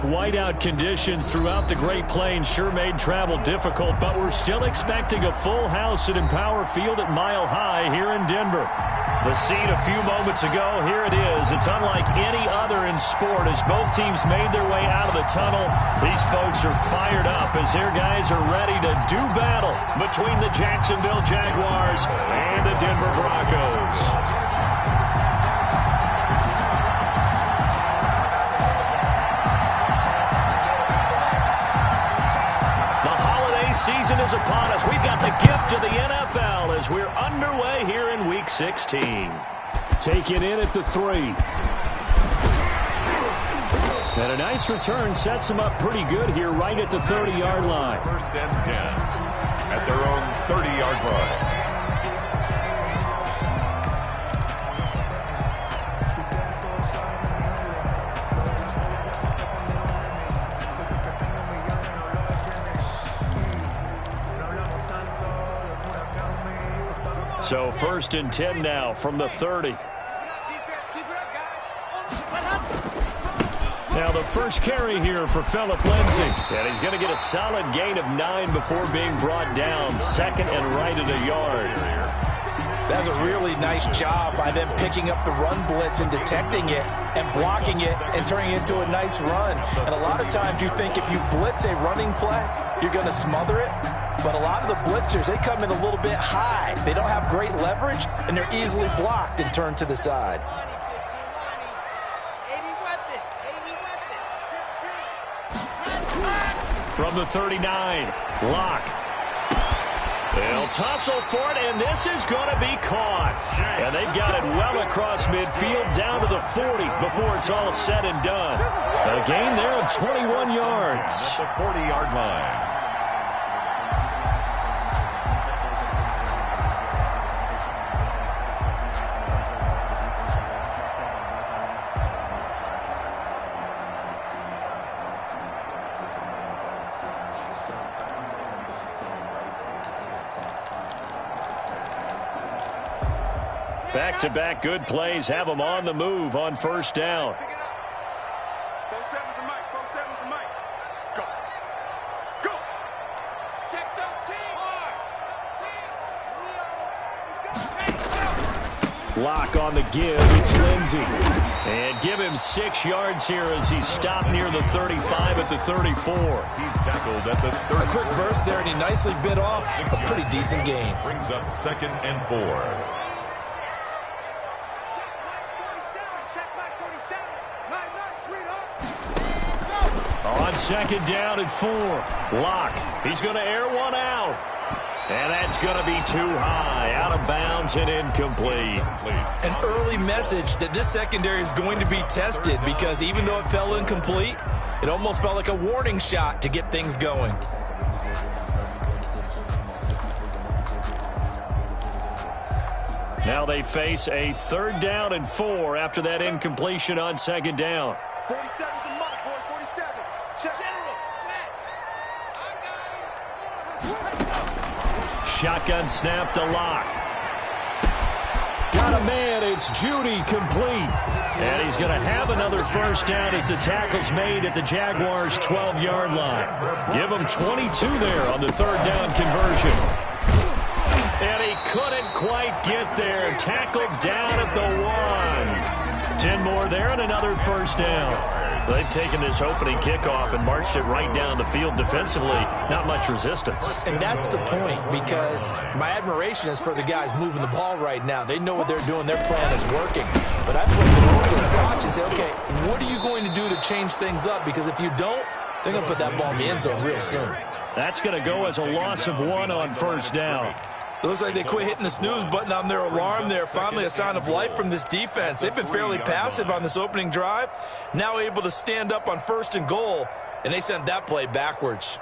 whiteout conditions throughout the Great Plains sure made travel difficult, but we're still expecting a full house at Empower Field at Mile High here in Denver. The scene a few moments ago, here it is. It's unlike any other in sport as both teams made their way out of the tunnel. These folks are fired up as their guys are ready to do battle between the Jacksonville Jaguars and the Denver Broncos. Season is upon us. We've got the gift of the NFL as we're underway here in Week 16. Taken in at the 3. And a nice return sets them up pretty good here right at the 30-yard line. First and 10 at their own 30-yard line. So first and 10 now from the 30. Now the first carry here for Phillip Lindsay. And he's going to get a solid gain of 9 before being brought down. Second and right at a yard. That's a really nice job by them picking up the run blitz and detecting it and blocking it and turning it into a nice run. And a lot of times you think if you blitz a running play, you're going to smother it. But a lot of the blitzers, they come in a little bit high. They don't have great leverage, and they're easily blocked and turned to the side. From the 39, Locke. They'll tussle for it, and this is going to be caught. And they've got it well across midfield down to the 40 before it's all said and done. A gain there of 21 yards. At the 40-yard line. Back-to-back good plays have them on the move on first down. Lock on the give. It's Lindsay. And give him 6 yards here as he's stopped near the 35 at the 34. He's tackled at the 30. A quick burst there, and he nicely bit off a pretty decent gain. Brings up 2nd and 4. On second down and 4. Locke. He's going to air one out. And that's going to be too high. Out of bounds and incomplete. An early message that this secondary is going to be tested because even though it fell incomplete, it almost felt like a warning shot to get things going. Now they face a 3rd down and 4 after that incompletion on second down. 47's a mark, boy. 47. Shotgun snap to Locke. Got a man. It's Judy complete. And he's going to have another first down as the tackle's made at the Jaguars' 12-yard line. Give him 22 there on the 3rd down conversion. And he couldn't quite get there. Tackled down at the 1. 10 more there and another first down. They've taken this opening kickoff and marched it right down the field defensively. Not much resistance. And that's the point, because my admiration is for the guys moving the ball right now. They know what they're doing. Their plan is working. But I've looked over the watch and say, okay, what are you going to do to change things up? Because if you don't, they're going to put that ball in the end zone real soon. That's going to go as a loss of 1 on first down. It looks like they quit hitting the snooze button on their alarm there. Finally a sign of life from this defense. They've been fairly passive on this opening drive. Now able to stand up on 1st and goal, and they sent that play backwards.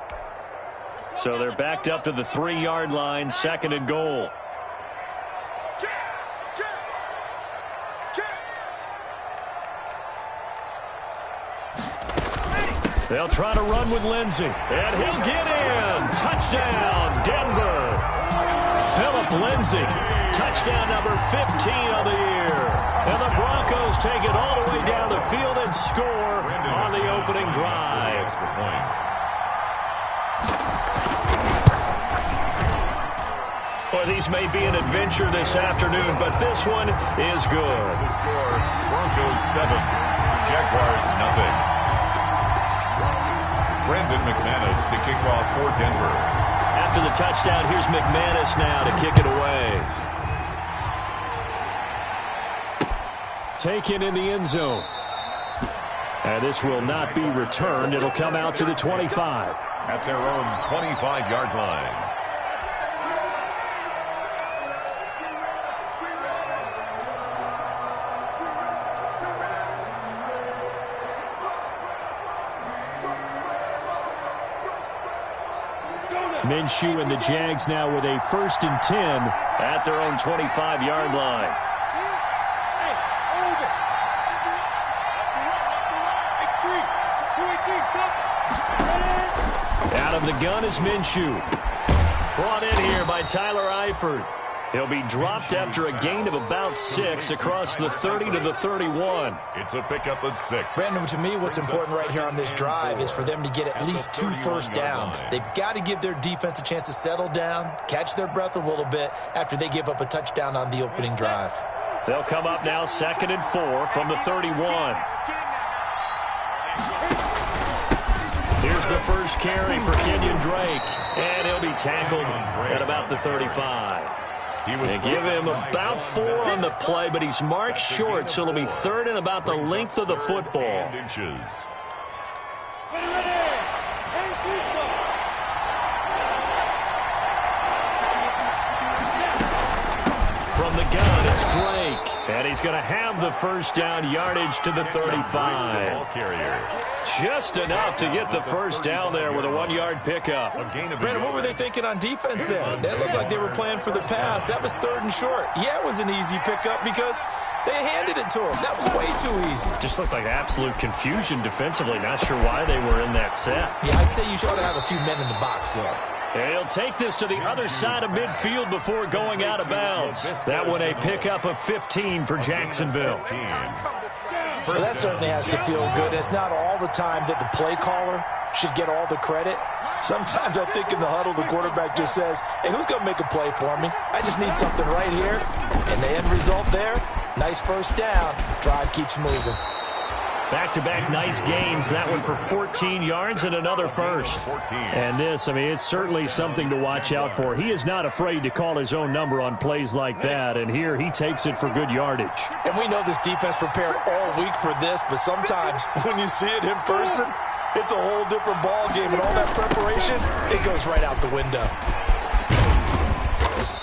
So they're backed up to the 3-yard line, 2nd and goal. They'll try to run with Lindsay, and he'll get in. Touchdown, Denver. Phillip Lindsay, touchdown number 15 of the year. And the Broncos just take it all the way down the field and score on the opening drive. Well, these may be an adventure this afternoon, but this one is good. The score, Broncos 7, Jaguars 0. Brandon McManus to kick off for Denver. After the touchdown, here's McManus now to kick it away. Taken in the end zone. And this will not be returned. It'll come out to the 25. At their own 25-yard line. Minshew and the Jags now with a 1st and 10 at their own 25-yard line. Out of the gun is Minshew. Brought in here by Tyler Eifert. He'll be dropped after a gain of about 6 across the 30 to the 31. It's a pickup of 6. Brandon, to me, what's important right here on this drive is for them to get at least 2 first downs. They've got to give their defense a chance to settle down, catch their breath a little bit after they give up a touchdown on the opening drive. They'll come up now 2nd and 4 from the 31. Here's the first carry for Kenyon Drake, and he'll be tackled at about the 35. They give him about 4 on the play, but he's marked short, so it'll be 3rd and about the length of the football. From the gun, it's Drake, and he's going to have the first down yardage to the 35. Just enough to get the first down there with a 1-yard pickup. Brandon, what were they thinking on defense there? They looked like they were playing for the pass. That was 3rd and short. Yeah, it was an easy pickup because they handed it to him. That was way too easy. Just looked like absolute confusion defensively. Not sure why they were in that set. Yeah, I'd say you should have a few men in the box there. And he'll take this to the other side of midfield before going out of bounds. That one a pickup of 15 for Jacksonville. Well, that certainly has to feel good. It's not all the time that the play caller should get all the credit. Sometimes I think in the huddle, the quarterback just says, hey, who's going to make a play for me? I just need something right here. And the end result there, nice first down. Drive keeps moving. Back-to-back nice gains. That one for 14 yards and another first. And this, I mean, it's certainly something to watch out for. He is not afraid to call his own number on plays like that. And here he takes it for good yardage. And we know this defense prepared all week for this, but sometimes when you see it in person, it's a whole different ball game. And all that preparation, it goes right out the window.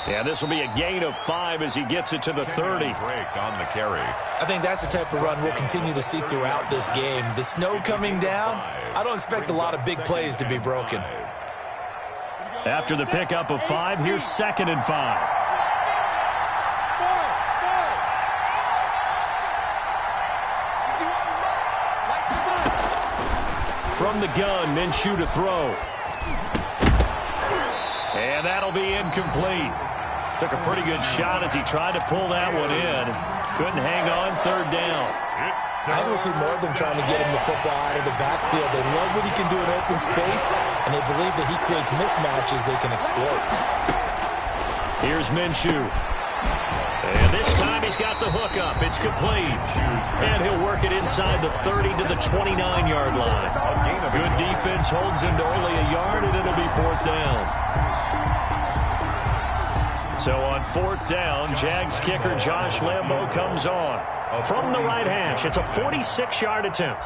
Yeah, this will be a gain of 5 as he gets it to the 30. Break on the carry. I think that's the type of run we'll continue to see throughout this game. The snow coming down, I don't expect a lot of big plays to be broken. After the pickup of 5, here's 2nd and 5. From the gun, Minshew to throw. And that'll be incomplete. Took a pretty good shot as he tried to pull that one in. Couldn't hang on, 3rd down. I will see more of them trying to get him the football out of the backfield. They love what he can do in open space, and they believe that he creates mismatches they can exploit. Here's Minshew. And this time he's got the hook up. It's complete. And he'll work it inside the 30 to the 29-yard line. Good defense holds him to only a yard, and it'll be 4th down. So on 4th down, Jags kicker Josh Lambo comes on. From the right hash, it's a 46-yard attempt.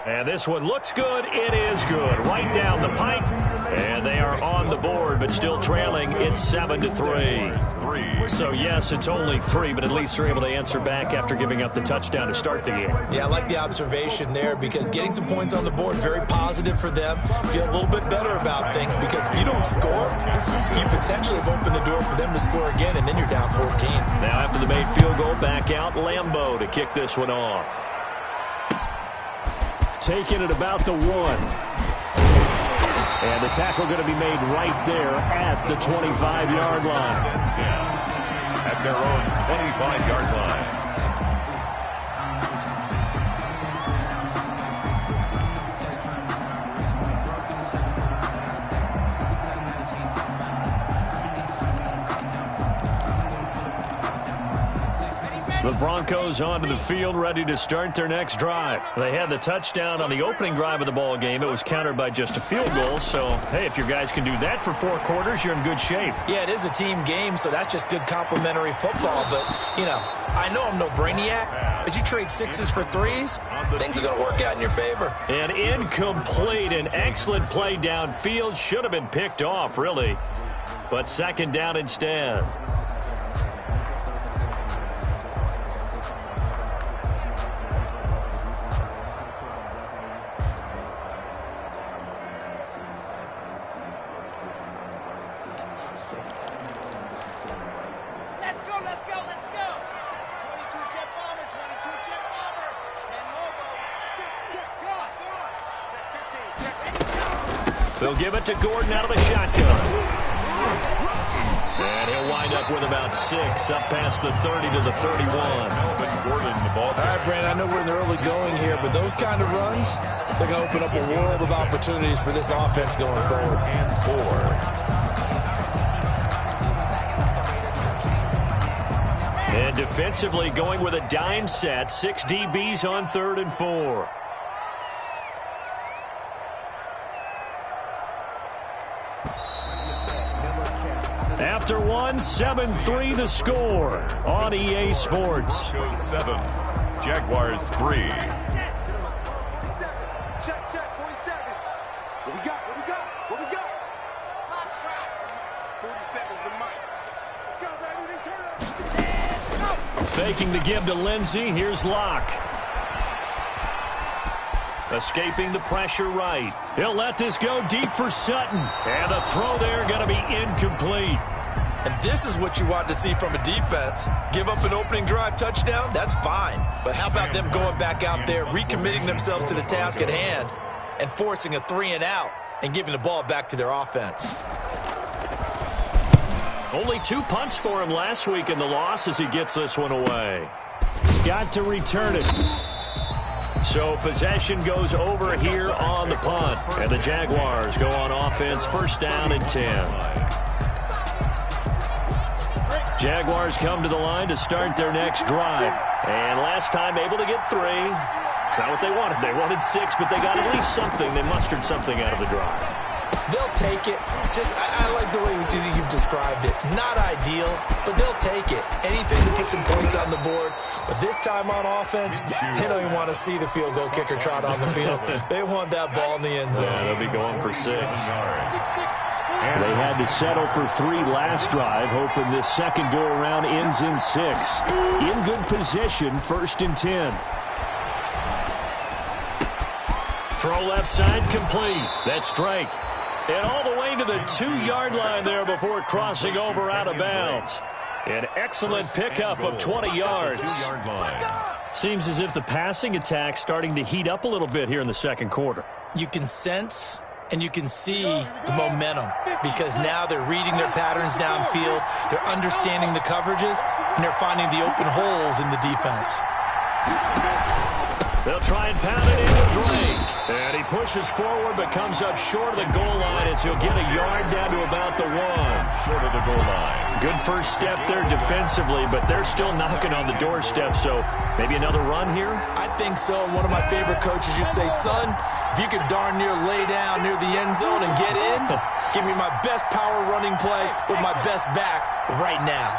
And this one looks good. It is good. Right down the pipe. And they are on the board, but still trailing. It's 7-3. So, yes, it's only 3, but at least they're able to answer back after giving up the touchdown to start the game. Yeah, I like the observation there because getting some points on the board, very positive for them. Feel a little bit better about things because if you don't score, you potentially have opened the door for them to score again, and then you're down 14. Now, after the made field goal, back out Lambo to kick this one off. Taken at about the 1. And the tackle going to be made right there at the 25-yard line. At their own 25-yard line. The Broncos onto the field, ready to start their next drive. They had the touchdown on the opening drive of the ball game. It was countered by just a field goal. So, hey, if your guys can do that for 4 quarters, you're in good shape. Yeah, it is a team game, so that's just good complimentary football. But, you know, I know I'm no brainiac, but you trade 6s for 3s, things are going to work out in your favor. An incomplete, an excellent play downfield. Should have been picked off, really. But second down instead. They'll give it to Gordon out of the shotgun. And he'll wind up with about 6, up past the 30 to the 31. Gordon, the ball. All right, Brandon, I know we're in the early going here, but those kind of runs, they're going to open up a world of opportunities for this offense going forward. And 4. And defensively going with a dime set. 6 DBs on 3rd and 4. After 1, 7-3 the score on EA Sports. Broncos 7, Jaguars 3. Check, 47. What we got? What we got? Hot shot. 47's the mic. Let's go, baby. They turn up. Faking the give to Lindsey. Here's Locke. Escaping the pressure right. He'll let this go deep for Sutton. And the throw there going to be incomplete. And this is what you want to see from a defense. Give up an opening drive touchdown, that's fine. But how about them going back out there, recommitting themselves to the task at hand, and forcing a 3-and-out and giving the ball back to their offense. Only 2 punts for him last week in the loss as he gets this one away. Scott to return it. So possession goes over here on the punt. And the Jaguars go on offense, 1st down and 10. Jaguars come to the line to start their next drive. And last time able to get 3. It's not what they wanted. They wanted 6, but they got at least something. They mustered something out of the drive. They'll take it. I like the way you've described it. Not ideal, but they'll take it. Anything to put some points on the board. But this time on offense, they don't even want to see the field goal kicker trot on the field. They want that ball in the end zone. Yeah, they'll be going for 6. They had to settle for 3 last drive, hoping this second go-around ends in 6. In good position, 1st and 10. Throw left side complete. That's Drake. And all the way to the 2-yard line there before crossing over out of bounds. An excellent pickup of 20 yards. Seems as if the passing attack's starting to heat up a little bit here in the second quarter. You can sense and you can see the momentum because now they're reading their patterns downfield, they're understanding the coverages, and they're finding the open holes in the defense. They'll try and pound it into Drake. And he pushes forward but comes up short of the goal line as he'll get a yard down to about the 1. Short of the goal line. Good first step there defensively, but they're still knocking on the doorstep, so maybe another run here? I think so. One of my favorite coaches used to say, son, if you could darn near lay down near the end zone and get in, give me my best power running play with my best back right now.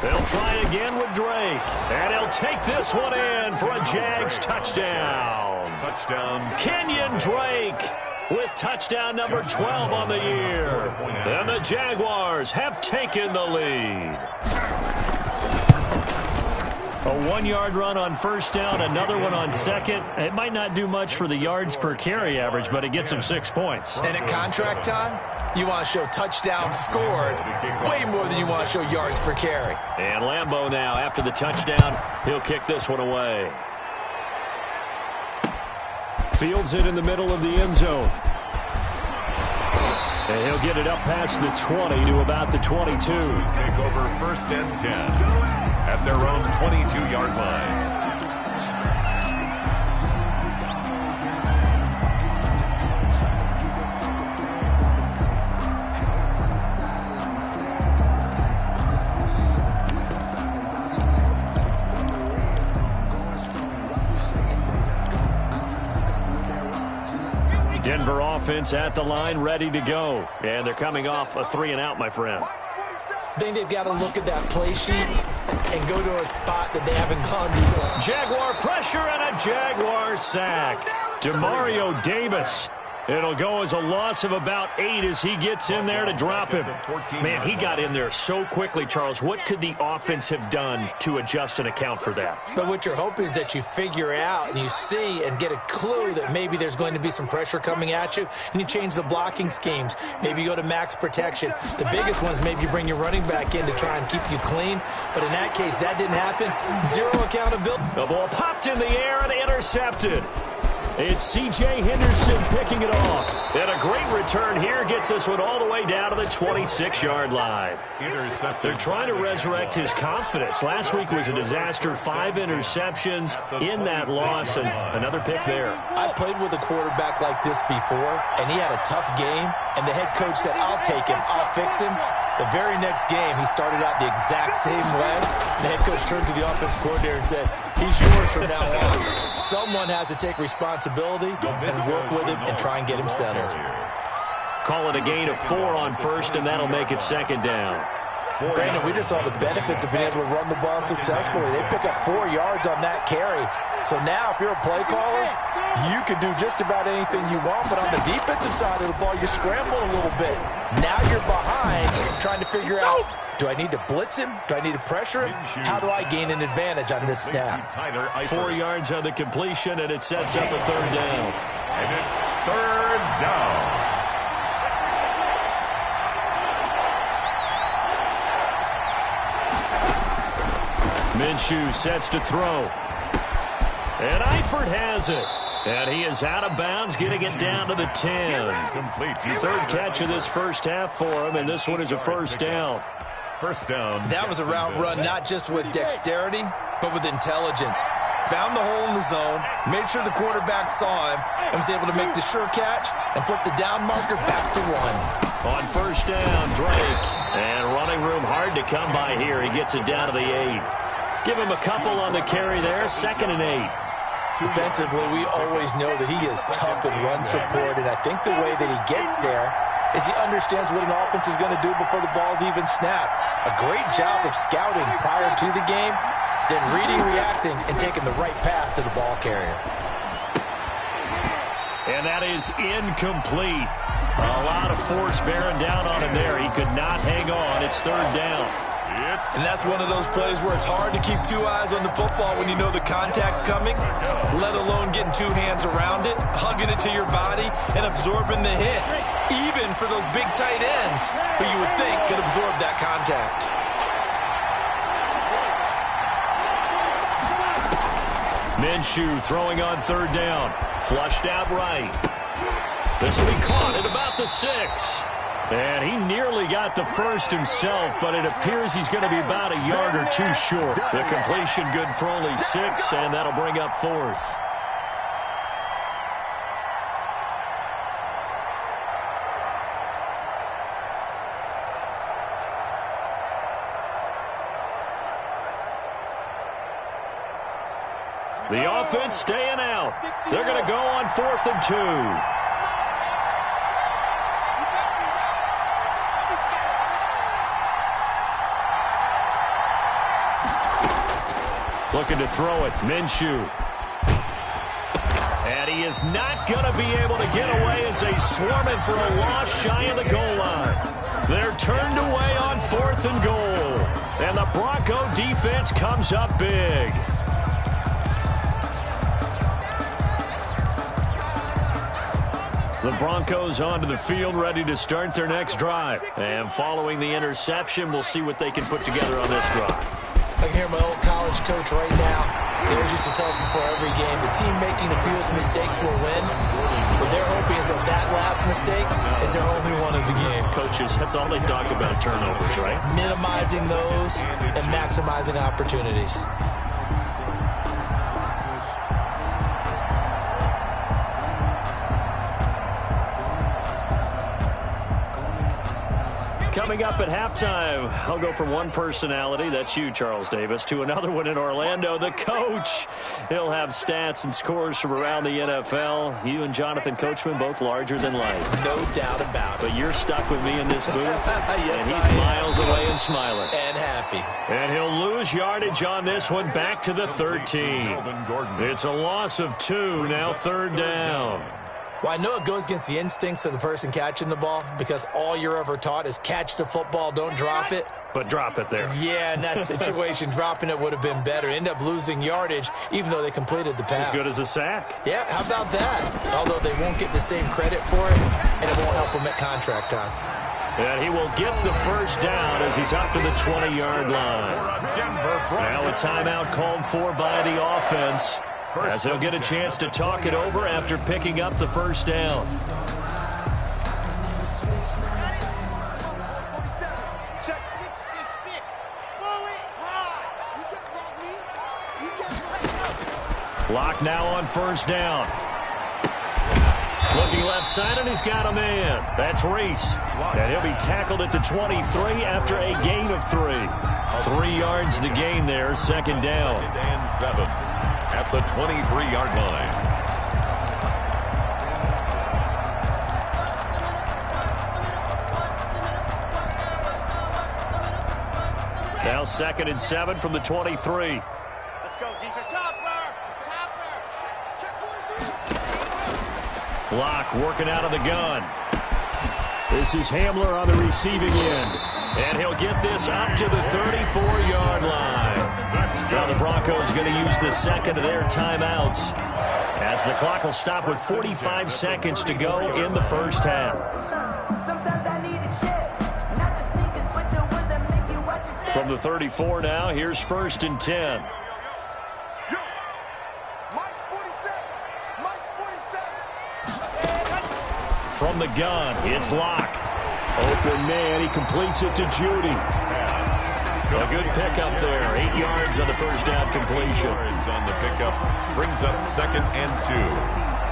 They'll try again with Drake. And he'll take this one in for a Jags touchdown. Touchdown. Kenyon Drake with touchdown number 12 on the year. And the Jaguars have taken the lead. A 1-yard run on first down, another one on second. It might not do much for the yards per carry average, but it gets him 6 points. And at contract time, you want to show touchdowns scored way more than you want to show yards per carry. And Lambeau now, after the touchdown, he'll kick this one away. Fields it in the middle of the end zone. And he'll get it up past the 20 to about the 22. Take over 1st and 10 at their own 22-yard line. Denver offense at the line, ready to go. And they're coming off a 3-and-out, my friend. I think they've got to look at that play sheet and go to a spot that they haven't gone before. Jaguar pressure and a Jaguar sack. Demario Davis. It'll go as a loss of about 8 as he gets in there to drop him. Man, he got in there so quickly, Charles. What could the offense have done to adjust and account for that? But what you're hoping is that you figure out and you see and get a clue that maybe there's going to be some pressure coming at you, and you change the blocking schemes. Maybe you go to max protection. The biggest one is maybe you bring your running back in to try and keep you clean. But in that case, that didn't happen. Zero accountability. The ball popped in the air and intercepted. It's C.J. Henderson picking it off. And a great return here gets this one all the way down to the 26-yard line. They're trying to resurrect his confidence. Last week was a disaster. 5 interceptions in that loss, and another pick there. I played with a quarterback like this before, and he had a tough game, and the head coach said, I'll take him, I'll fix him. The very next game, he started out the exact same way. The head coach turned to the offense coordinator and said, he's yours from now on. Someone has to take responsibility and work with him and try and get him settled. Call it a gain of 4 on first, and that'll make it 2nd down. Brandon, we just saw the benefits of being able to run the ball successfully. They pick up 4 yards on that carry. So now if you're a play caller, you can do just about anything you want. But on the defensive side of the ball, you're scrambling a little bit. Now you're behind trying to figure out, do I need to blitz him? Do I need to pressure him? How do I gain an advantage on this snap? 4 yards on the completion, and it sets up a 3rd down. And it's 3rd down. Minshew sets to throw. And Eifert has it. And he is out of bounds, getting it down to the 10. Third catch of this first half for him, and this one is a 1st down. 1st down. That was a route run not just with dexterity, but with intelligence. Found the hole in the zone, made sure the quarterback saw him, and was able to make the sure catch and flip the down marker back to 1. On 1st down, Drake. And running room hard to come by here. He gets it down to the 8. Give him a couple on the carry there. 2nd and 8. Defensively, we always know that he is tough in run support, and I think the way that he gets there is he understands what an offense is going to do before the ball's even snapped. A great job of scouting prior to the game, then reading, reacting, and taking the right path to the ball carrier. And that is incomplete. A lot of force bearing down on him there. He could not hang on. It's 3rd down. And that's one of those plays where it's hard to keep 2 eyes on the football when you know the contact's coming, let alone getting 2 hands around it, hugging it to your body, and absorbing the hit, even for those big tight ends who you would think could absorb that contact. Minshew throwing on 3rd down. Flushed out right. This will be caught at about the 6. And he nearly got the 1st himself, but it appears he's going to be about a yard or 2 short. The completion good for only 6, and that'll bring up 4th. The offense staying out. They're going to go on 4th and 2. Looking to throw it, Minshew. And he is not going to be able to get away as they swarm him for a loss shy of the goal line. They're turned away on 4th and goal. And the Bronco defense comes up big. The Broncos onto the field, ready to start their next drive. And following the interception, we'll see what they can put together on this drive. I can hear my old college coach right now. He always used to tell us before every game, the team making the fewest mistakes will win. What they're hoping is that that last mistake is their only one of the game. Coaches, that's all they talk about, turnovers, right? Minimizing those and maximizing opportunities. Coming up at halftime, I'll go from one personality, that's you, Charles Davis, to another one in Orlando, the coach. He'll have stats and scores from around the NFL. You and Jonathan Coachman, both larger than life. No doubt about it. But you're stuck with me in this booth, yes, and he's miles away and smiling. And happy. And he'll lose yardage on this one, back to the 13. It's a loss of 2, now 3rd down. Well, I know it goes against the instincts of the person catching the ball because all you're ever taught is catch the football, don't drop it. But drop it there. Yeah, in that situation, dropping it would have been better. End up losing yardage, even though they completed the pass. As good as a sack. Yeah, how about that? Although they won't get the same credit for it, and it won't help them at contract time. And he will get the first down as he's up to the 20-yard line. Now a timeout called for by the offense, as he'll get a chance to talk it over after picking up the first down. Lock now on first down. Looking left side, and he's got a man. That's Reese. And he'll be tackled at the 23 after a gain of 3. 3 yards the gain there, 2nd down. 2nd and 7 at the 23-yard line. Now 2nd and 7 from the 23. Let's go, defense. Block working out of the gun. This is Hamler on the receiving end. And he'll get this up to the 34-yard line. Now the Broncos going to use the second of their timeouts, as the clock will stop with 45 seconds to go in the first half. From the 34 now, here's 1st and 10. From the gun, it's Locke. Open man, he completes it to Judy. A good pickup there. 8 yards on the first down completion. 8 yards on the pickup brings up 2nd and 2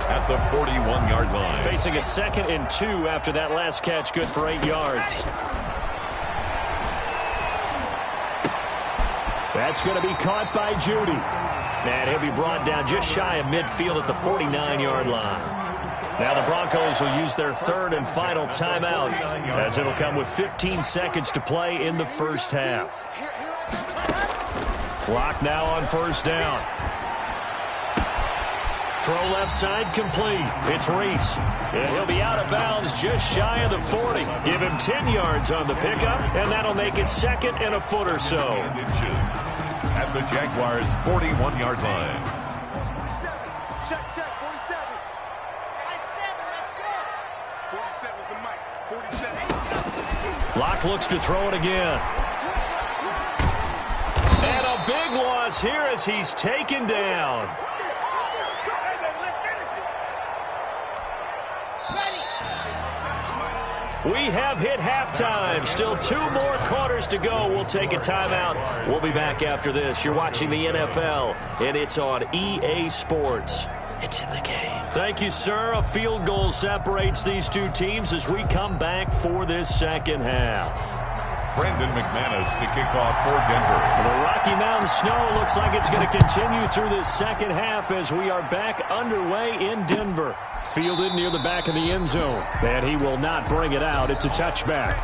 at the 41-yard line. Facing a 2nd and 2 after that last catch, good for 8 yards. That's going to be caught by Judy. And he'll be brought down just shy of midfield at the 49-yard line. Now the Broncos will use their 3rd and final timeout, as it'll come with 15 seconds to play in the first half. Clock now on first down. Throw left side complete. It's Reese. And he'll be out of bounds just shy of the 40. Give him 10 yards on the pickup, and that'll make it 2nd and a foot or so. At the Jaguars' 41-yard line. Check, 47. Let's go. 47's the mic. 47. Locke looks to throw it again. And a big loss here as he's taken down. We have hit halftime. Still 2 more quarters to go. We'll take a timeout. We'll be back after this. You're watching the NFL, and it's on EA Sports. It's in the game. Thank you, sir. A field goal separates these two teams as we come back for this second half. Brandon McManus to kick off for Denver. The Rocky Mountain snow looks like it's going to continue through this second half as we are back underway in Denver. Fielded near the back of the end zone. And he will not bring it out. It's a touchback.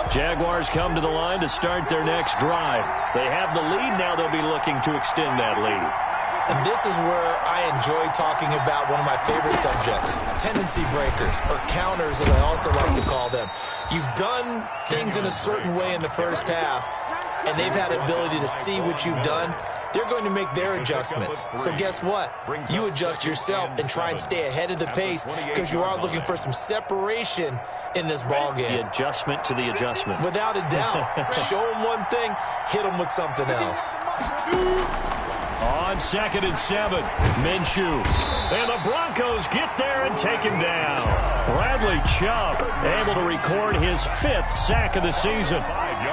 Jaguars come to the line to start their next drive. They have the lead. Now they'll be looking to extend that lead. And this is where I enjoy talking about one of my favorite subjects, tendency breakers, or counters as I also like to call them. You've done things in a certain way in the first half, and they've had the ability to see what you've done. They're going to make their adjustments. So guess what? You adjust yourself and try and stay ahead of the pace because you are looking for some separation in this ball game. The adjustment to the adjustment. Without a doubt. Show them one thing, hit them with something else. On 2nd and 7, Minshew. And the Broncos get there and take him down. Bradley Chubb able to record his 5th sack of the season.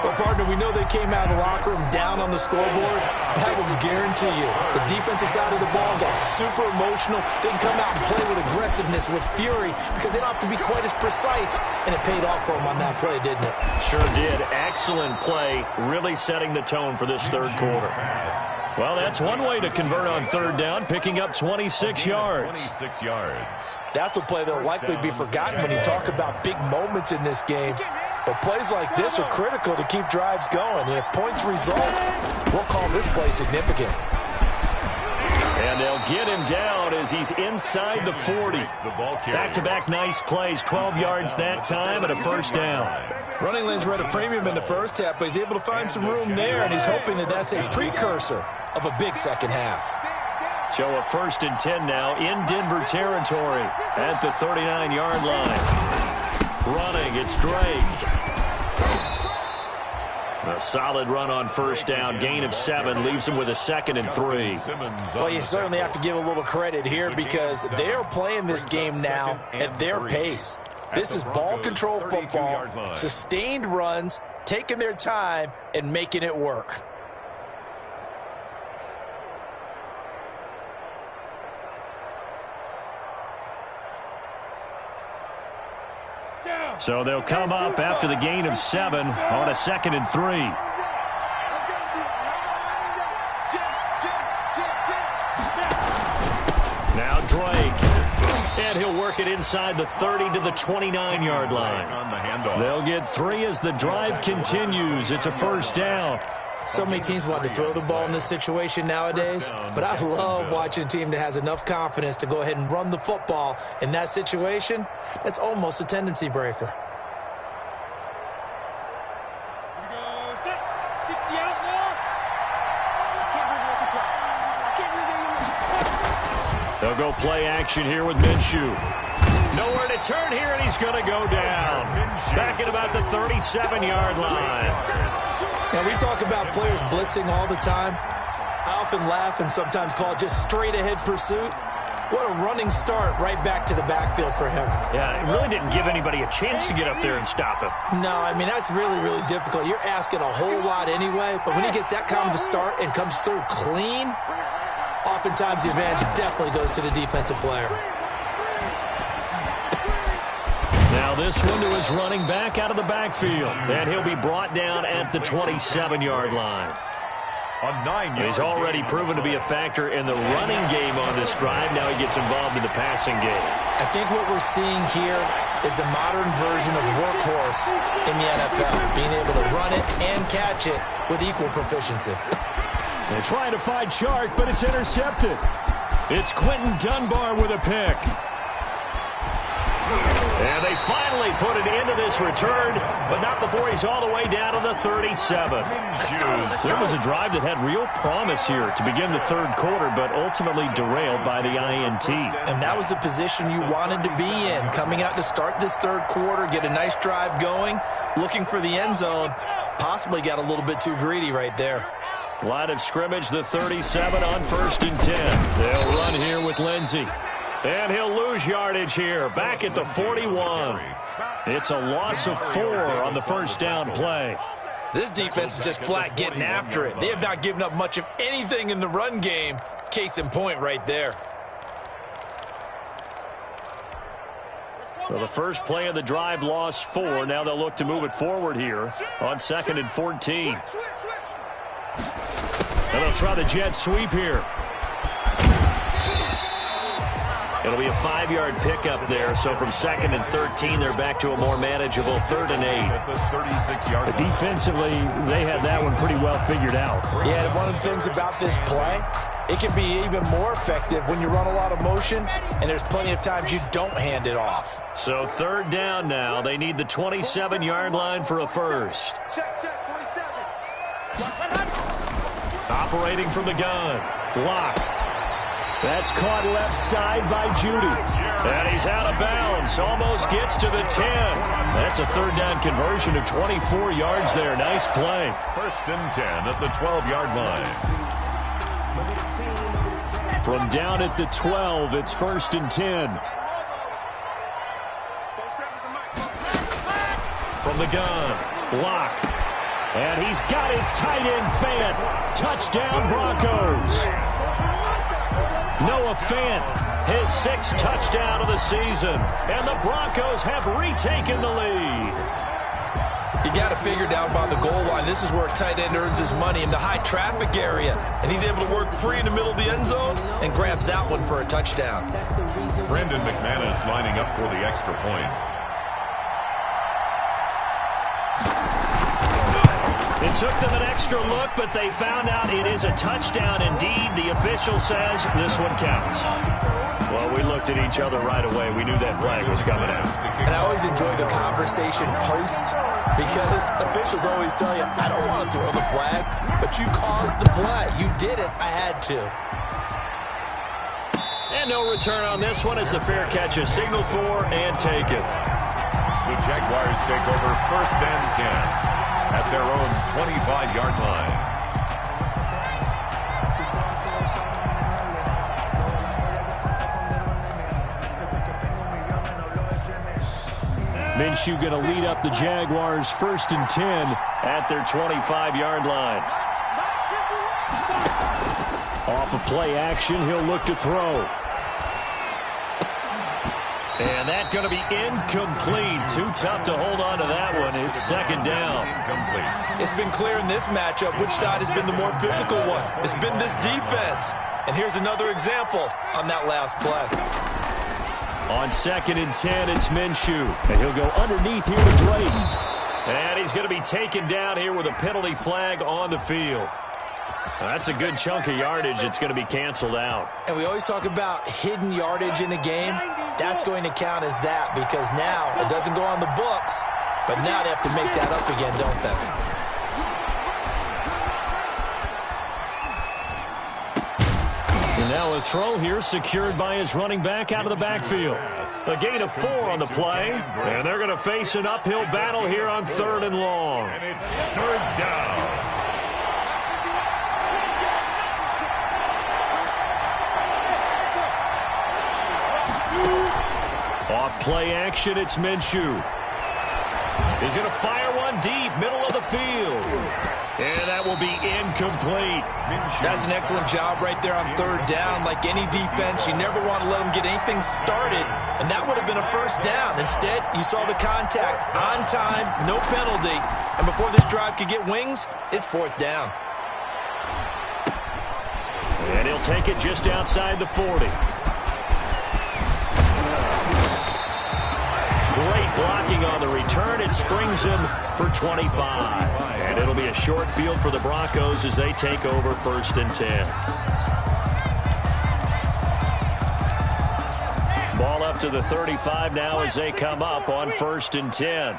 Well, partner, we know they came out of the locker room down on the scoreboard. That will guarantee you the defensive side of the ball got super emotional. They can come out and play with aggressiveness, with fury, because they don't have to be quite as precise. And it paid off for them on that play, didn't it? Sure did. Excellent play, really setting the tone for this third quarter. Well, that's one way to convert on 3rd down, picking up 26 yards. 26 yards. That's a play that will likely be forgotten when you talk about big moments in this game. But plays like this are critical to keep drives going. And if points result, we'll call this play significant. And they'll get him down as he's inside the 40. Back-to-back nice plays, 12 yards that time and a 1st down. Running lanes were at a premium in the first half, but he's able to find some room there, and he's hoping that that's a precursor of a big second half. So a 1st and 10 now in Denver territory at the 39-yard line. Running, it's Drake. A solid run on 1st down, gain of 7, leaves him with a 2nd and 3. Well, you certainly have to give a little credit here because they're playing this game now at their pace. This is ball control football, sustained runs, taking their time, and making it work. So they'll come up after the gain of 7 on a 2nd and 3. Now Drake. And he'll work it inside the 30 to the 29-yard line. They'll get 3 as the drive continues. It's a 1st down. So many teams want to throw the ball in this situation nowadays, but I love watching a team that has enough confidence to go ahead and run the football. In that situation, that's almost a tendency breaker. Here we go, set. 60 out more. I can't believe they let you play. I can't believe they even. They'll go play action here with Minshew. Nowhere to turn here, and he's going to go down. Back at about the 37-yard line. Now, we talk about players blitzing all the time. I often laugh and sometimes call it just straight-ahead pursuit. What a running start right back to the backfield for him. Yeah, it really didn't give anybody a chance to get up there and stop him. No, I mean, that's really, really difficult. You're asking a whole lot anyway, but when he gets that kind of a start and comes through clean, oftentimes the advantage definitely goes to the defensive player. Now this one to his running back out of the backfield. And he'll be brought down at the 27-yard line. He's already proven to be a factor in the running game on this drive. Now he gets involved in the passing game. I think what we're seeing here is the modern version of workhorse in the NFL, being able to run it and catch it with equal proficiency. They're trying to find Chark, but it's intercepted. It's Quentin Dunbar with a pick. And they finally put it into this return, but not before he's all the way down to the 37. There was a drive that had real promise here to begin the third quarter, but ultimately derailed by the INT. And that was the position you wanted to be in, coming out to start this third quarter, get a nice drive going, looking for the end zone. Possibly got a little bit too greedy right there. Line of scrimmage, the 37 on 1st and 10. They'll run here with Lindsey. And he'll lose yardage here, back at the 41. It's a loss of 4 on the 1st down play. This defense is just flat getting after it. They have not given up much of anything in the run game. Case in point right there. So the first play of the drive lost 4. Now they'll look to move it forward here on 2nd and 14. And they'll try the jet sweep here. It'll be a 5-yard pickup there, so from 2nd and 13, they're back to a more manageable 3rd and 8. At the 36-yard line. Defensively, they had that one pretty well figured out. Yeah, and one of the things about this play, it can be even more effective when you run a lot of motion, and there's plenty of times you don't hand it off. So 3rd down now. They need the 27-yard line for a first. Check, 47. Operating from the gun. Block. That's caught left side by Judy. And he's out of bounds. Almost gets to the 10. That's a 3rd down conversion of 24 yards there. Nice play. 1st and 10 at the 12-yard line. From down at the 12, it's 1st and 10. From the gun. Block. And he's got his tight end Fant. Touchdown Broncos. Noah Fant, his 6th touchdown of the season. And the Broncos have retaken the lead. You got to figure down by the goal line. This is where a tight end earns his money, in the high traffic area. And he's able to work free in the middle of the end zone and grabs that one for a touchdown. Brandon McManus lining up for the extra point. It took them an extra look, but they found out it is a touchdown indeed. The official says this one counts. Well, we looked at each other right away. We knew that flag was coming out. And I always enjoy the conversation post, because officials always tell you, I don't want to throw the flag, but you caused the play. You did it. I had to. And no return on this one as the fair catch is signaled for and taken. The Jaguars take over 1st and 10 at their own 25-yard line. Minshew going to lead up the Jaguars 1st and 10 at their 25-yard line. Off of play action, he'll look to throw. And that's going to be incomplete. Too tough to hold on to that one. It's 2nd down. Incomplete. It's been clear in this matchup which side has been the more physical one. It's been this defense. And here's another example on that last play. On 2nd and 10, it's Minshew. And he'll go underneath here to Drake. And he's going to be taken down here with a penalty flag on the field. That's a good chunk of yardage. It's going to be canceled out. And we always talk about hidden yardage in a game. That's going to count as that, because now it doesn't go on the books, but now they have to make that up again, don't they? And now a throw here secured by his running back out of the backfield. A gain of 4 on the play, and they're going to face an uphill battle here on 3rd and long. And it's 3rd down. Off play action, it's Minshew. He's going to fire one deep, middle of the field. And that will be incomplete. That's an excellent job right there on 3rd down. Like any defense, you never want to let them get anything started, and that would have been a 1st down. Instead, you saw the contact on time, no penalty, and before this drive could get wings, it's 4th down. And he'll take it just outside the 40. Great blocking on the return. It springs him for 25. And it'll be a short field for the Broncos as they take over 1st and 10. Ball up to the 35 now as they come up on 1st and 10.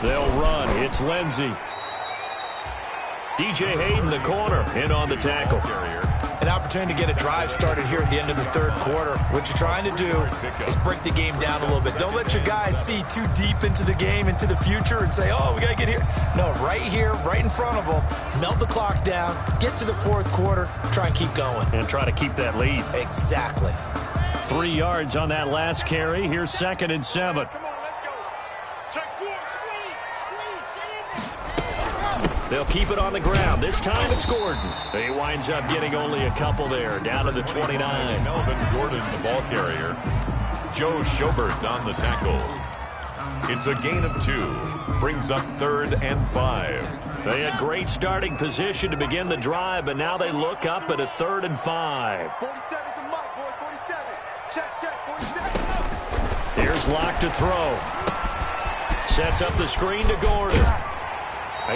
They'll run. It's Lindsey. DJ Hayden, the corner, in on the tackle. An opportunity to get a drive started here at the end of the 3rd quarter. What you're trying to do is break the game down a little bit. Don't let your guys see too deep into the game, into the future, and say, oh, we got to get here. No, right here, right in front of them, melt the clock down, get to the 4th quarter, try and keep going. And try to keep that lead. Exactly. 3 yards on that last carry. Here's 2nd and 7. Come on, let's go. Check 4. Squeeze, get in there. They'll keep it on the ground. This time it's Gordon. He winds up getting only a couple there, down to the 29. Melvin Gordon, the ball carrier. Joe Schobert on the tackle. It's a gain of 2. Brings up 3rd and 5. They had great starting position to begin the drive, but now they look up at a 3rd and 5. 47's a mic, boys. 47. Check, 47. Here's Locke to throw. Sets up the screen to Gordon.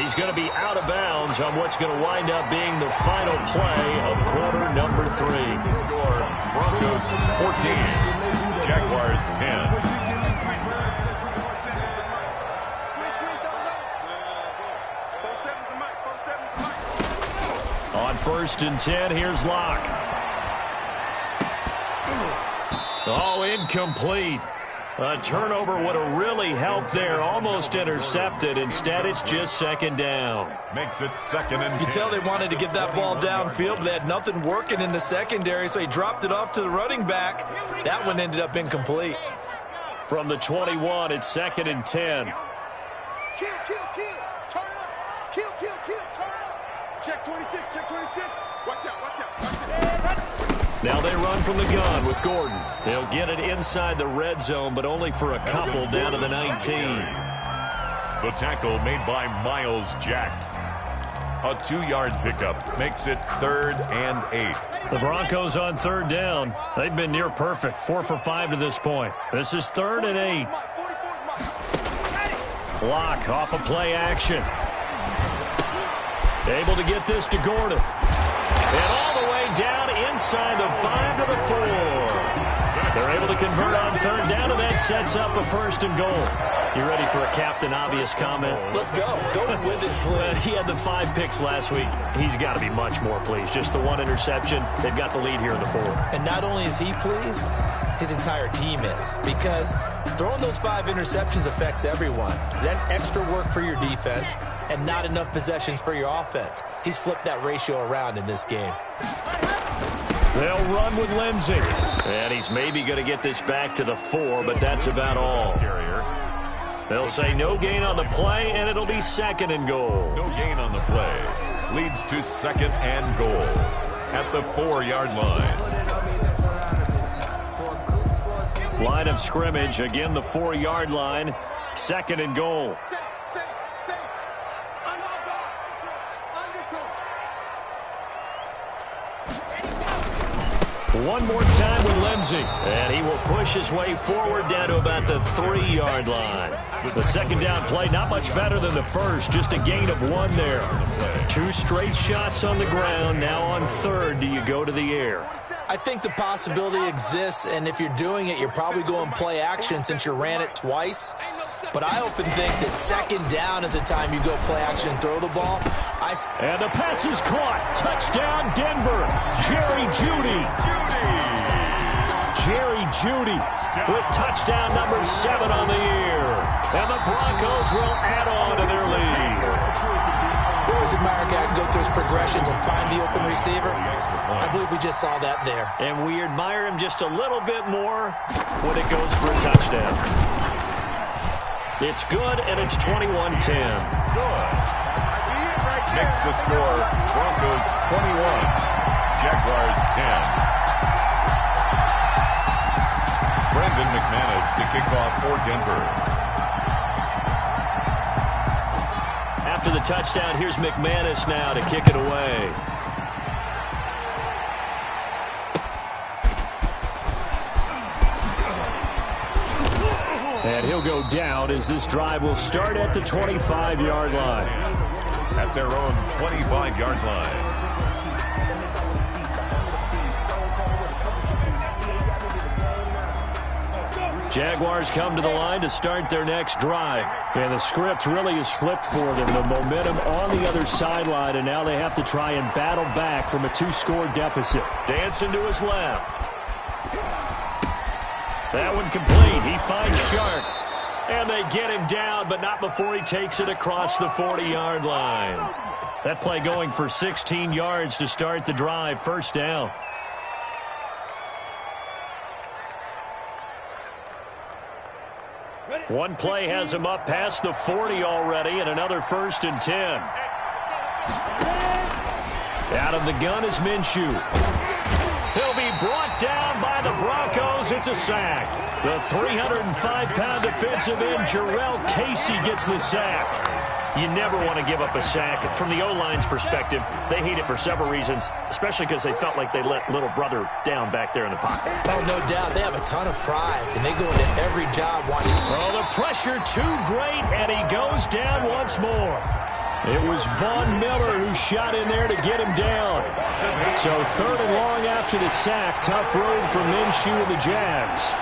He's going to be out of bounds on what's going to wind up being the final play of quarter number 3. Score, Broncos 14, Jaguars 10. On 1st and 10, here's Locke. Oh, incomplete. A turnover would have really helped there. Almost intercepted. Instead, it's just 2nd down. Makes it 2nd and 10. You can tell they wanted to get that ball downfield, but they had nothing working in the secondary, so he dropped it off to the running back. That one ended up incomplete. From the 21, it's 2nd and 10. Kill. Turn up. Kill. Turn up. Check 26. Watch out. Now they run from the gun with Gordon. They'll get it inside the red zone, but only for a couple down to the 19. The tackle made by Miles Jack. A 2-yard pickup makes it 3rd and 8. The Broncos on 3rd down. They've been near perfect, 4 for 5 to this point. This is 3rd and 8. Locke off of play action. Able to get this to Gordon. And all the way down inside the 5 to the 4. They're able to convert on 3rd down, and that sets up a 1st and goal. You ready for a Captain Obvious comment? Let's go. Go with it, please. He had the 5 picks last week. He's got to be much more pleased. Just the 1 interception. They've got the lead here in the 4th. And not only is he pleased, his entire team is. Because throwing those 5 interceptions affects everyone. That's extra work for your defense and not enough possessions for your offense. He's flipped that ratio around in this game. They'll run with Lindsey. And he's maybe going to get this back to the 4, but that's about all. They'll say no gain on the play, and it'll be 2nd and goal. No gain on the play. Leads to 2nd and goal at the 4-yard line. Line of scrimmage, again the 4-yard line. 2nd and goal. One more time with Lindsey. And he will push his way forward down to about the 3-yard line. The 2nd down play, not much better than the first. Just a gain of 1 there. 2 straight shots on the ground. Now on 3rd, do you go to the air? I think the possibility exists, and if you're doing it, you're probably going play action since you ran it twice. But I often think that 2nd down is a time you go play action and throw the ball. And the pass is caught. Touchdown, Denver. Jerry Jeudy. Jerry Jeudy with touchdown number 7 on the year. And the Broncos will add on to their lead. We always admire a guy who can go through his progressions and find the open receiver. I believe we just saw that there. And we admire him just a little bit more when it goes for a touchdown. It's good, and it's 21-10. Good. Makes the score Broncos 21, Jaguars 10. Brendan McManus to kick off for Denver. After the touchdown, here's McManus now to kick it away. And he'll go down as this drive will start at the 25-yard line. At their own 25-yard line. Jaguars come to the line to start their next drive. And the script really is flipped for them. The momentum on the other sideline, and now they have to try and battle back from a 2-score deficit. Dancing to his left. That one complete. He finds Shark. And they get him down, but not before he takes it across the 40-yard line. That play going for 16 yards to start the drive. 1st down. One play has him up past the 40 already, and another 1st and 10. Out of the gun is Minshew. He'll be brought down by the Broncos at gets a sack. The 305-pound defensive end, Jurrell Casey, gets the sack. You never want to give up a sack. From the O-line's perspective, they hate it for several reasons, especially because they felt like they let little brother down back there in the pocket. Oh, no doubt. They have a ton of pride, and they go into every job wanting. Oh, the pressure too great, and he goes down once more. It was Von Miller who shot in there to get him down. So 3rd and long after the sack. Tough road for Minshew and the Jags.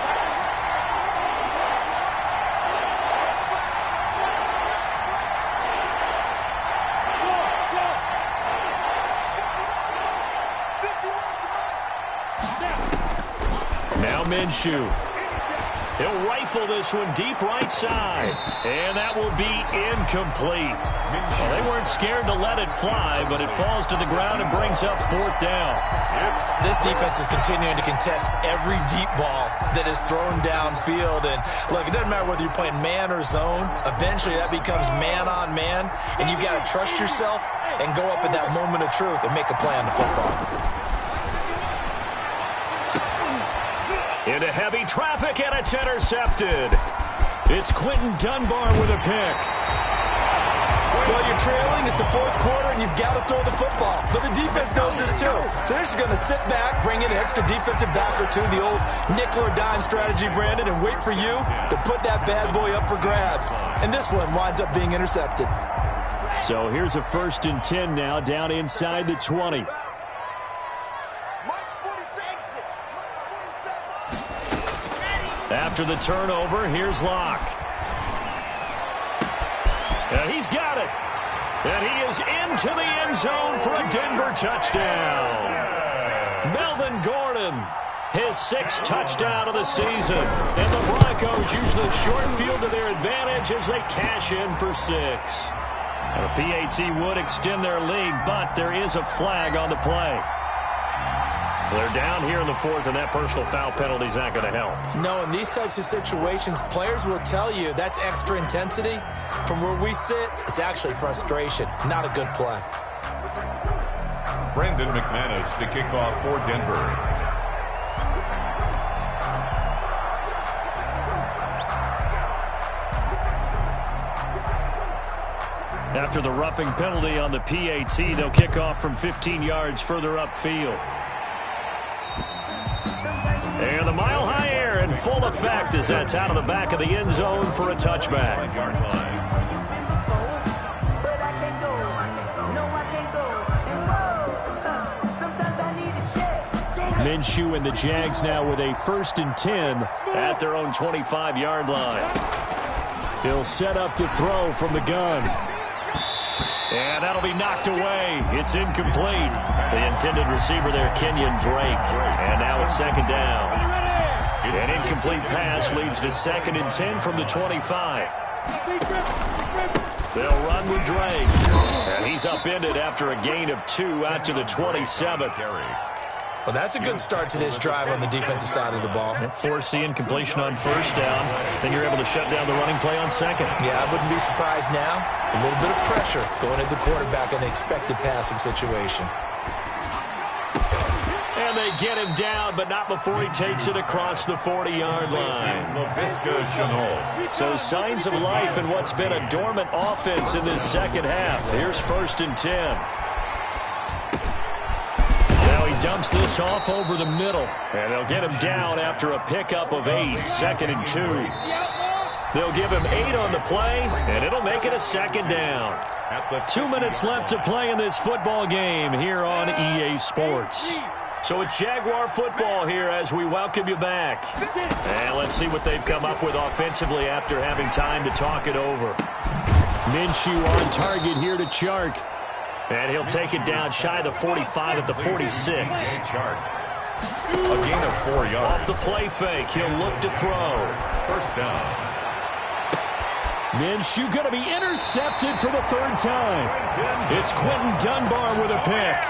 Now Minshew. He'll rifle this one deep right side. And that will be incomplete. Well, they weren't scared to let it fly, but it falls to the ground and brings up 4th down. This defense is continuing to contest every deep ball that is thrown downfield. And look, it doesn't matter whether you're playing man or zone. Eventually that becomes man on man. And you've got to trust yourself and go up at that moment of truth and make a play on the football. Into heavy traffic, and it's intercepted. It's Quinton Dunbar with a pick. Well, you're trailing. It's the 4th quarter, and you've got to throw the football. But the defense knows this, too. So they're just going to sit back, bring in an extra defensive back or two, the old nickel or dime strategy, Brandon, and wait for you to put that bad boy up for grabs. And this one winds up being intercepted. So here's a 1st and 10 now, down inside the 20. After the turnover, here's Locke. And he's got it. And he is into the end zone for a Denver touchdown. Melvin Gordon, his 6th touchdown of the season. And the Broncos use the short field to their advantage as they cash in for 6. And a PAT would extend their lead, but there is a flag on the play. They're down here in the 4th, and that personal foul penalty is not going to help. No, in these types of situations, players will tell you that's extra intensity. From where we sit, it's actually frustration, not a good play. Brandon McManus to kick off for Denver. After the roughing penalty on the PAT, they'll kick off from 15 yards further upfield. And the mile-high air in full effect as that's out of the back of the end zone for a touchback. Minshew and the Jags now with a 1st and 10 at their own 25-yard line. He'll set up to throw from the gun. And that'll be knocked away. It's incomplete. The intended receiver there, Kenyon Drake. And now it's 2nd down. An incomplete pass leads to 2nd and 10 from the 25. They'll run with Drake. And he's upended after a gain of 2 out to the 27. Well, that's a good start to this drive on the defensive side of the ball. Force the incompletion on 1st down. Then you're able to shut down the running play on 2nd. Yeah, I wouldn't be surprised now. A little bit of pressure going at the quarterback in an expected passing situation. And they get him down, but not before he takes it across the 40-yard line. So signs of life in what's been a dormant offense in this 2nd half. Here's 1st and 10. Dumps this off over the middle. And they'll get him down after a pickup of 8. 2nd and 2. They'll give him 8 on the play, and it'll make it a 2nd down. 2 minutes left to play in this football game here on EA Sports. So it's Jaguar football here as we welcome you back. And let's see what they've come up with offensively after having time to talk it over. Minshew on target here to Chark. And he'll take it down shy of the 45 at the 46. A gain of 4 yards. Off the play fake, he'll look to throw. 1st down. Minshew going to be intercepted for the 3rd time. It's Quinton Dunbar with a pick.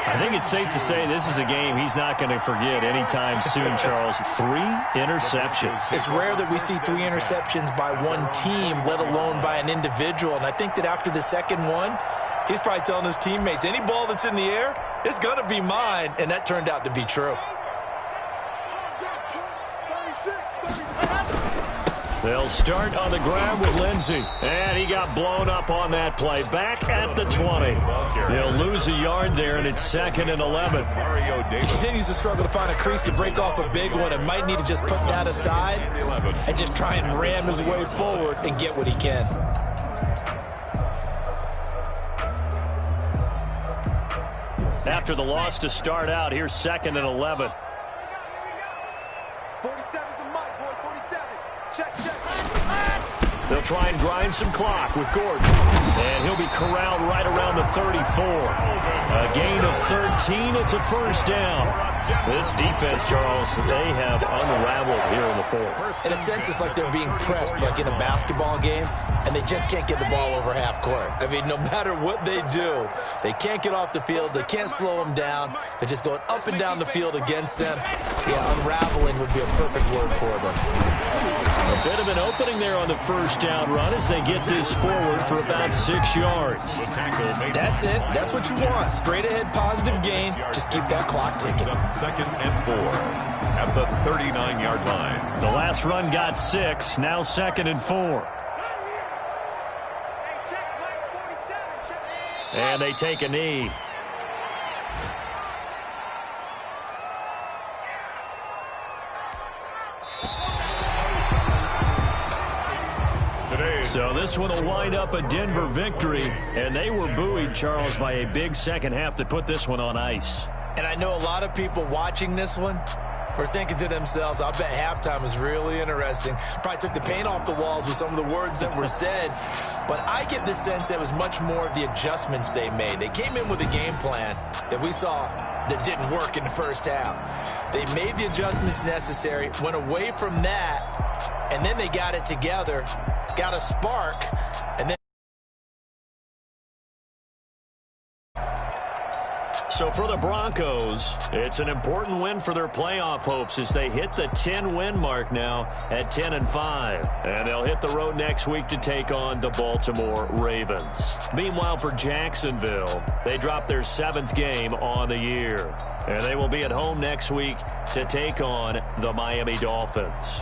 I think it's safe to say this is a game he's not going to forget anytime soon, Charles. 3 interceptions. It's rare that we see 3 interceptions by one team, let alone by an individual. And I think that after the 2nd one, he's probably telling his teammates, any ball that's in the air, it's going to be mine. And that turned out to be true. They'll start on the ground with Lindsey. And he got blown up on that play. Back at the 20. They'll lose a yard there, and it's 2nd and 11. He continues to struggle to find a crease to break off a big one and might need to just put that aside and just try and ram his way forward and get what he can. After the loss to start out, here's 2nd and 11. 47's the mic, boys. 47. Check, check. They'll try and grind some clock with Gordon. And he'll be corralled right around the 34. A gain of 13. It's a first down. This defense, Charles, they have unraveled here in the fourth. In a sense, it's like they're being pressed like in a basketball game, and they just can't get the ball over half court. I mean, no matter what they do, they can't get off the field. They can't slow them down. They're just going up and down the field against them. Yeah, unraveling would be a perfect word for them. A bit of an opening there on the first down run as they get this forward for about 6 yards. That's it. That's what you want. Straight ahead, positive gain. Just keep that clock ticking. 2nd and 4 at the 39-yard line. The last run got 6. Now 2nd and 4. And they take a knee. So this one will wind up a Denver victory, and they were buoyed, Charles, by a big second half that put this one on ice. And I know a lot of people watching this one are thinking to themselves, I bet halftime was really interesting. Probably took the paint off the walls with some of the words that were said. But I get the sense that it was much more of the adjustments they made. They came in with a game plan that we saw that didn't work in the first half. They made the adjustments necessary, went away from that, and then they got it together, got a spark, and then. So for the Broncos, it's an important win for their playoff hopes as they hit the 10-win mark now at 10-5. And they'll hit the road next week to take on the Baltimore Ravens. Meanwhile, for Jacksonville, they dropped their 7th game on the year. And they will be at home next week to take on the Miami Dolphins.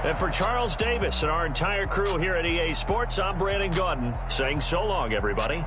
And for Charles Davis and our entire crew here at EA Sports, I'm Brandon Gaudin saying so long, everybody.